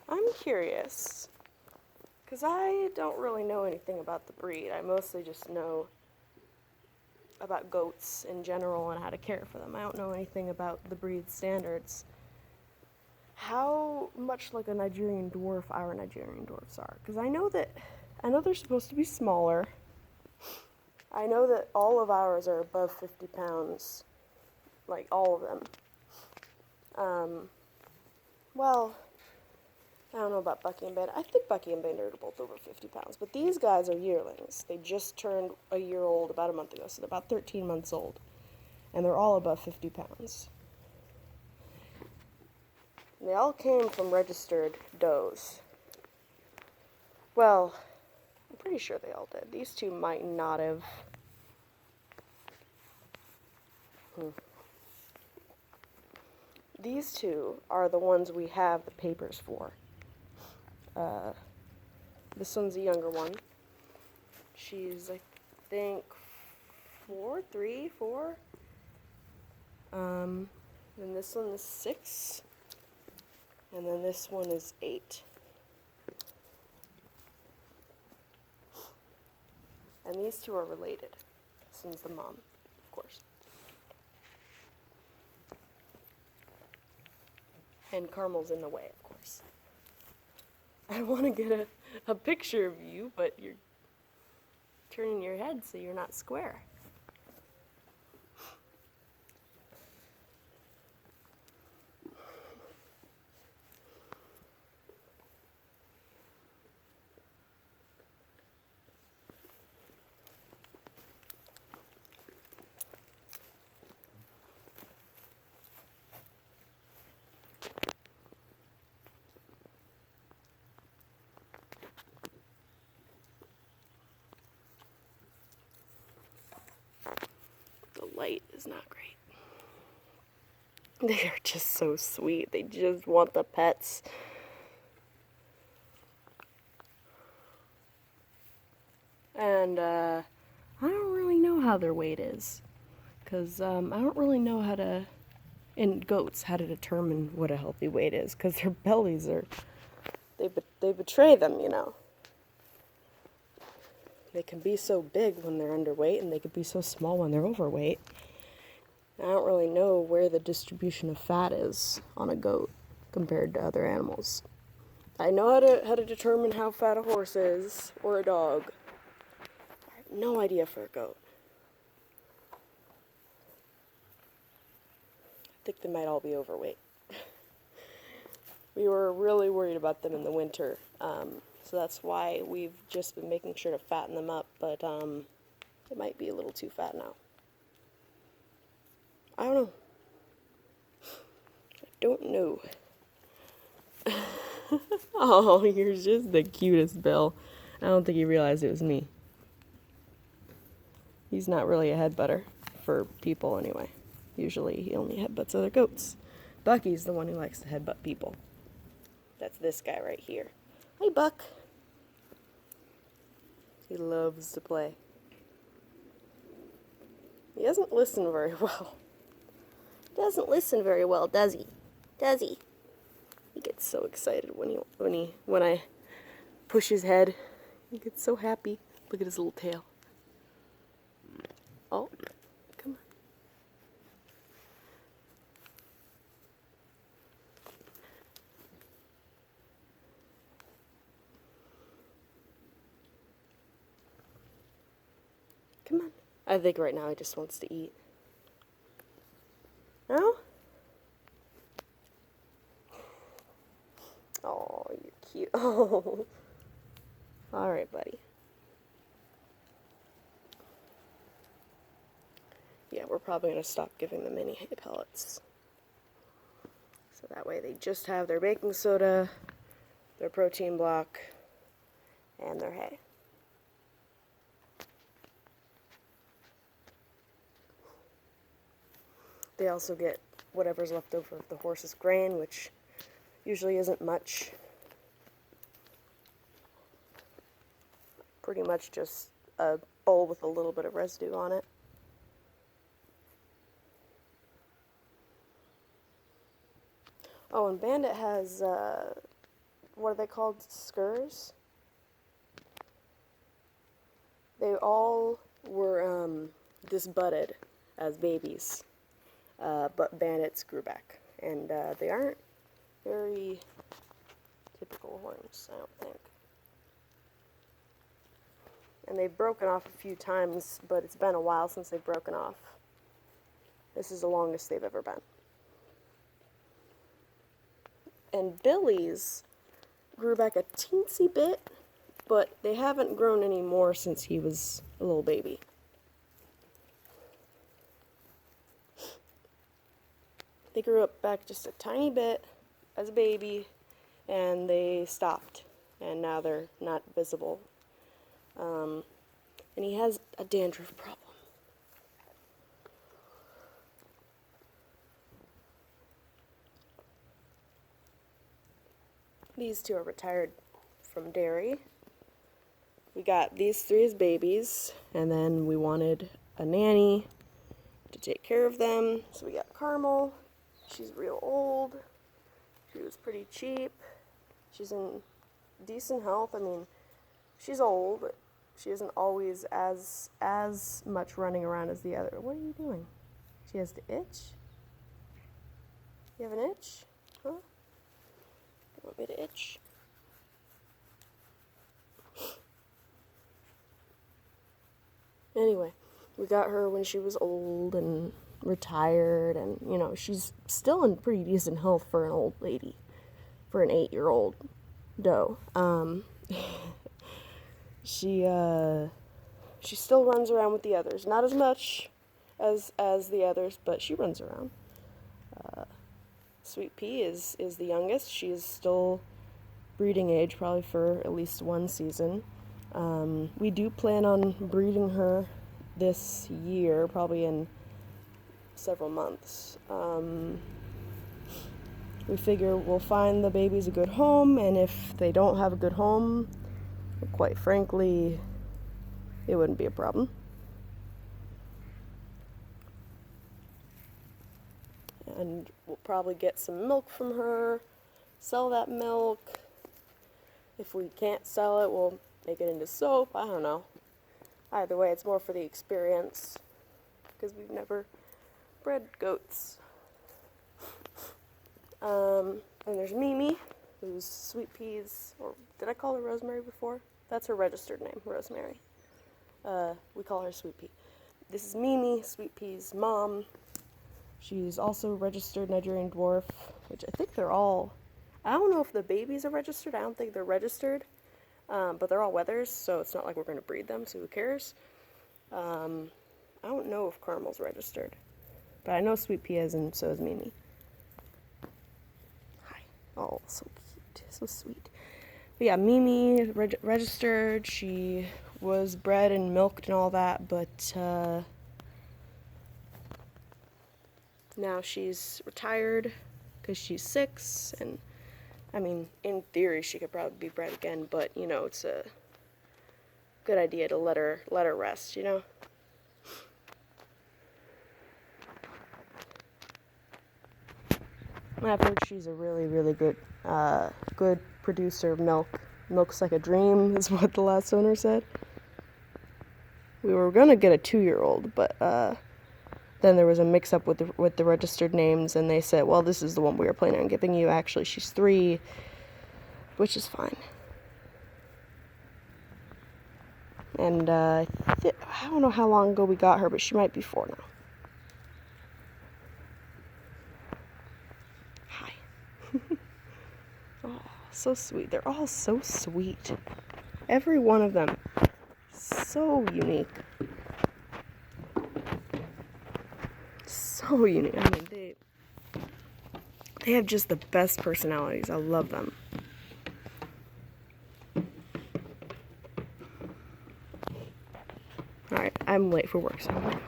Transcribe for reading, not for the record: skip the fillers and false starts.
I'm curious, because I don't really know anything about the breed. I mostly just know about goats in general and how to care for them. I don't know anything about the breed standards. How much like a Nigerian dwarf our Nigerian dwarfs are? Because I know they're supposed to be smaller. I know that all of ours are above 50 pounds, like all of them. Well, I don't know about Bucky and Bandit. I think Bucky and Bandit are both over 50 pounds, but these guys are yearlings. They just turned a year old about a month ago, so they're about 13 months old, and they're all above 50 pounds. They all came from registered does. Well, I'm pretty sure they all did. These two might not have. These two are the ones we have the papers for. This one's a younger one. She's, I think, 4. Then this one is 6. And then this one is 8. And these two are related. This one's the mom, of course. And Carmel's in the way, of course. I want to get a picture of you, but you're turning your head so you're not square. The light is not great. They are just so sweet. They just want the pets. And I don't really know how their weight is. Because I don't really know how to, in goats, how to determine what a healthy weight is. Because their bellies are, they betray them, you know. They can be so big when they're underweight, and they can be so small when they're overweight. I don't really know where the distribution of fat is on a goat compared to other animals. I know how to determine how fat a horse is, or a dog. I have no idea for a goat. I think they might all be overweight. We were really worried about them in the winter, so that's why we've just been making sure to fatten them up, but it might be a little too fat now. I don't know. I don't know. Oh, you're just the cutest, Bill. I don't think he realized it was me. He's not really a headbutter for people anyway. Usually he only headbutts other goats. Bucky's the one who likes to headbutt people. That's this guy right here. Hey, Buck. He loves to play. He doesn't listen very well. Doesn't listen very well, does he? Does he? He gets so excited when I push his head. He gets so happy. Look at his little tail. Oh, come on. Come on. I think right now he just wants to eat. No? Oh, you're cute. Oh. All right, buddy. Yeah, we're probably going to stop giving them any hay pellets. So that way they just have their baking soda, their protein block, and their hay. They also get whatever's left over of the horse's grain, which usually isn't much. Pretty much just a bowl with a little bit of residue on it. Oh, and Bandit has what are they called? Skurs? They all were disbudded as babies, but bandits grew back. And they aren't very typical horns, I don't think. And they've broken off a few times, but it's been a while since they've broken off. This is the longest they've ever been. And Billy's grew back a teensy bit, but they haven't grown any more since he was a little baby. They grew up back just a tiny bit as a baby, and they stopped, and now they're not visible. And he has a dandruff problem. These two are retired from dairy. We got these three as babies, and then we wanted a nanny to take care of them, so we got Carmel. She's real old. She was pretty cheap. She's in decent health. I mean, she's old, but she isn't always as much running around as the other. What are you doing? She has the itch? You have an itch? Huh? You want me to itch? Anyway, we got her when she was old and retired, and, you know, she's still in pretty decent health for an old lady, for an 8-year-old doe. She still runs around with the others. Not as much as the others, but she runs around. Sweet Pea is the youngest. She is still breeding age, probably for at least one season. We do plan on breeding her this year, probably in several months. We figure we'll find the babies a good home, and if they don't have a good home, quite frankly, it wouldn't be a problem. And we'll probably get some milk from her, sell that milk. If we can't sell it, we'll make it into soap. I don't know. Either way, it's more for the experience, because we've never bred goats. And there's Mimi, who's Sweet Pea's, or did I call her Rosemary before? That's her registered name, Rosemary. We call her Sweet Pea. This is Mimi, Sweet Pea's mom. She's also registered Nigerian dwarf, which I think they're all, I don't know if the babies are registered. I don't think they're registered, but they're all wethers, so it's not like we're going to breed them, so who cares? I don't know if Carmel's registered, but I know Sweet Pea is, and so is Mimi. Hi. Oh, so cute. So sweet. But yeah, Mimi registered. She was bred and milked and all that, but now she's retired because she's 6, and I mean, in theory, she could probably be bred again, but, you know, it's a good idea to let her rest, you know? I've heard she's a really, really good producer of milk. Milk's like a dream, is what the last owner said. We were gonna get a 2-year-old, but then there was a mix-up with the registered names, and they said, well, this is the one we were planning on giving you. Actually, she's 3, which is fine. And I don't know how long ago we got her, but she might be 4 now. Hi. Oh, so sweet. They're all so sweet. Every one of them. So unique. So unique. I mean, they have just the best personalities. I love them. Alright, I'm late for work, so I'm gonna go.